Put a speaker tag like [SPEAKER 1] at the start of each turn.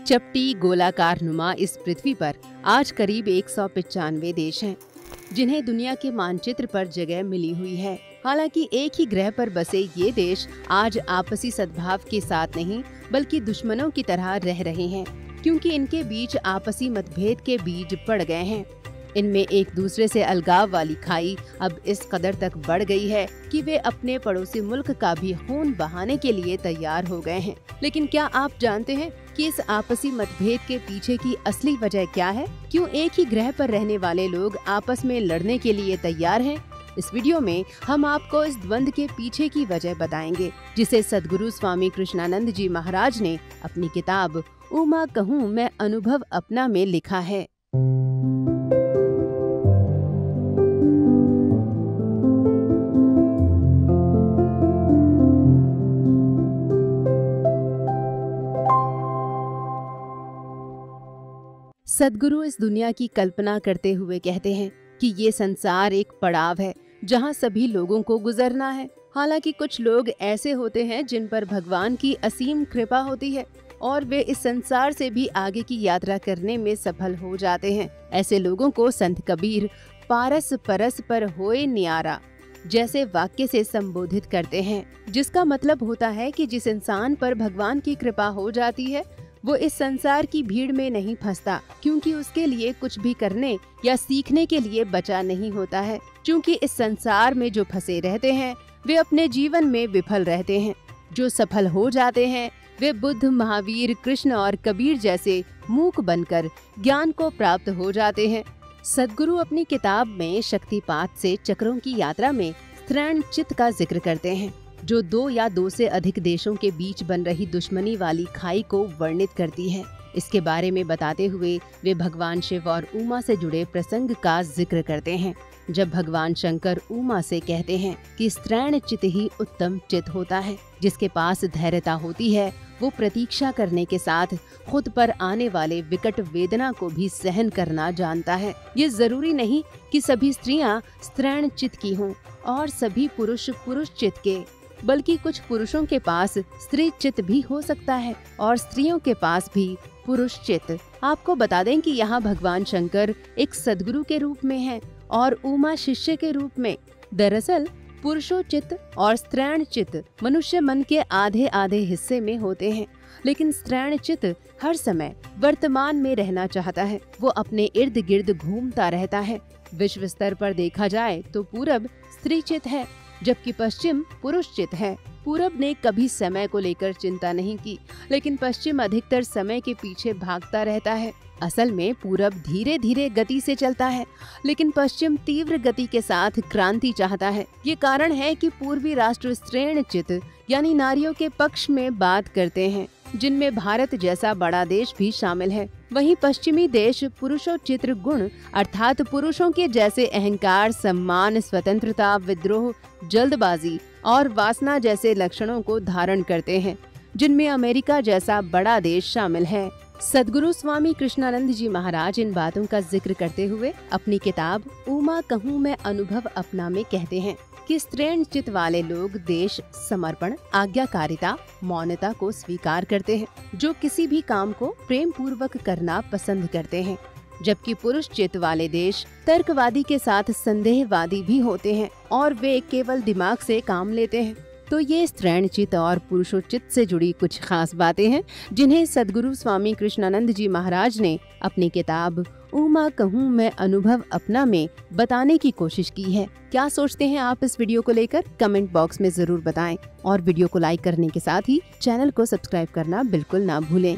[SPEAKER 1] चपटी गोलाकार नुमा इस पृथ्वी पर आज करीब 195 देश हैं, जिन्हें दुनिया के मानचित्र पर जगह मिली हुई है। हालांकि एक ही ग्रह पर बसे ये देश आज आपसी सद्भाव के साथ नहीं बल्कि दुश्मनों की तरह रह रहे हैं, क्योंकि इनके बीच आपसी मतभेद के बीज पड़ गए हैं। इनमें एक दूसरे से अलगाव वाली खाई अब इस कदर तक बढ़ गई है कि वे अपने पड़ोसी मुल्क का भी खून बहाने के लिए तैयार हो गए हैं। लेकिन क्या आप जानते हैं कि इस आपसी मतभेद के पीछे की असली वजह क्या है? क्यों एक ही ग्रह पर रहने वाले लोग आपस में लड़ने के लिए तैयार हैं? इस वीडियो में हम आपको इस द्वंद के पीछे की वजह बताएंगे, जिसे सद्गुरु स्वामी कृष्णानंद जी महाराज ने अपनी किताब उमा कहूँ मैं अनुभव अपना में लिखा है। सद्गुरु इस दुनिया की कल्पना करते हुए कहते हैं कि ये संसार एक पड़ाव है जहाँ सभी लोगों को गुजरना है। हालांकि कुछ लोग ऐसे होते हैं जिन पर भगवान की असीम कृपा होती है और वे इस संसार से भी आगे की यात्रा करने में सफल हो जाते हैं। ऐसे लोगों को संत कबीर पारस परस पर होए न्यारा जैसे वाक्य से संबोधित करते हैं, जिसका मतलब होता है कि जिस इंसान पर भगवान की कृपा हो जाती है वो इस संसार की भीड़ में नहीं फंसता, क्योंकि उसके लिए कुछ भी करने या सीखने के लिए बचा नहीं होता है। क्योंकि इस संसार में जो फंसे रहते हैं वे अपने जीवन में विफल रहते हैं। जो सफल हो जाते हैं वे बुद्ध, महावीर, कृष्ण और कबीर जैसे मूक बनकर ज्ञान को प्राप्त हो जाते हैं। सद्गुरु अपनी किताब में शक्तिपात से चक्रों की यात्रा में स्त्रैण चित्त का जिक्र करते हैं, जो दो या दो से अधिक देशों के बीच बन रही दुश्मनी वाली खाई को वर्णित करती है। इसके बारे में बताते हुए वे भगवान शिव और उमा से जुड़े प्रसंग का जिक्र करते हैं, जब भगवान शंकर उमा से कहते हैं कि स्त्रैण चित्त ही उत्तम चित्त होता है। जिसके पास धैर्यता होती है वो प्रतीक्षा करने के साथ खुद पर आने वाले विकट वेदना को भी सहन करना जानता है। ये जरूरी नहीं कि सभी स्त्रियां स्त्रैण चित्त की हों और सभी पुरुष पुरुष चित्त के, बल्कि कुछ पुरुषों के पास स्त्री चित्त भी हो सकता है और स्त्रियों के पास भी पुरुष चित्त। आपको बता दें कि यहाँ भगवान शंकर एक सद्गुरु के रूप में हैं और उमा शिष्य के रूप में। दरअसल पुरुषोचित्त और स्त्रैण चित्त मनुष्य मन के आधे आधे हिस्से में होते हैं, लेकिन स्त्रैण चित्त हर समय वर्तमान में रहना चाहता है। वो अपने इर्द गिर्द घूमता रहता है। विश्व स्तर पर देखा जाए तो पूरब स्त्री चित्त है, जबकि पश्चिम पुरुष चित्त है। पूरब ने कभी समय को लेकर चिंता नहीं की, लेकिन पश्चिम अधिकतर समय के पीछे भागता रहता है। असल में पूरब धीरे धीरे गति से चलता है, लेकिन पश्चिम तीव्र गति के साथ क्रांति चाहता है। ये कारण है कि पूर्वी राष्ट्र स्त्रैण चित्त यानी नारियों के पक्ष में बात करते हैं, जिनमें भारत जैसा बड़ा देश भी शामिल है। वहीं पश्चिमी देश पुरुषोचित गुण अर्थात पुरुषों के जैसे अहंकार, सम्मान, स्वतंत्रता, विद्रोह, जल्दबाजी और वासना जैसे लक्षणों को धारण करते हैं, जिनमें अमेरिका जैसा बड़ा देश शामिल है। सद्गुरु स्वामी कृष्णानंद जी महाराज इन बातों का जिक्र करते हुए अपनी किताब उमा कहूँ मैं अनुभव अपना में कहते हैं कि स्त्रैण चित्त वाले लोग देश, समर्पण, आज्ञाकारिता, मौनता को स्वीकार करते हैं, जो किसी भी काम को प्रेम पूर्वक करना पसंद करते हैं। जबकि पुरुष चित्त वाले देश तर्कवादी के साथ संदेहवादी भी होते हैं और वे केवल दिमाग से काम लेते हैं। तो ये स्त्रैण चित्त और पुरुषोचित से जुड़ी कुछ खास बातें हैं, जिन्हें सद्गुरु स्वामी कृष्णानंद जी महाराज ने अपनी किताब उमा कहूँ मैं अनुभव अपना में बताने की कोशिश की है। क्या सोचते हैं आप इस वीडियो को लेकर? कमेंट बॉक्स में जरूर बताएं और वीडियो को लाइक करने के साथ ही चैनल को सब्सक्राइब करना बिल्कुल ना भूलें।